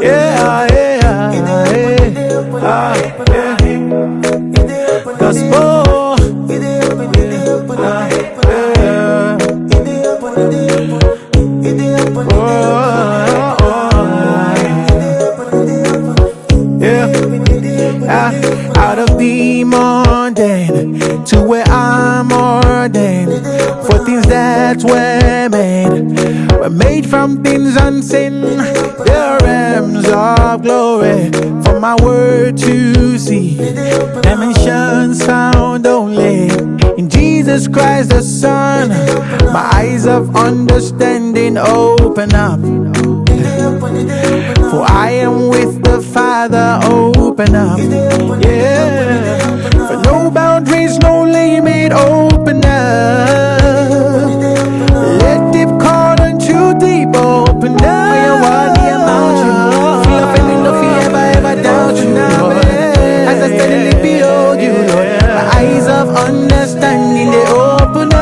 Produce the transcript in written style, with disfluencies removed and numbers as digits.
Yeah, yeah, gospel. Out of the mundane to where I'm ordained for things that were made from things unseen. The realms of glory for my word to see. Dimensions found only in Jesus Christ the Son. My eyes of understanding open up, for I am with the Father. Open up, yeah. For no boundaries, no limit. Open up. Let deep call unto deep. Open up. I am worthy about you. Feel up and enough, ever doubt you. As I steadily behold you, Lord, my eyes of understanding they open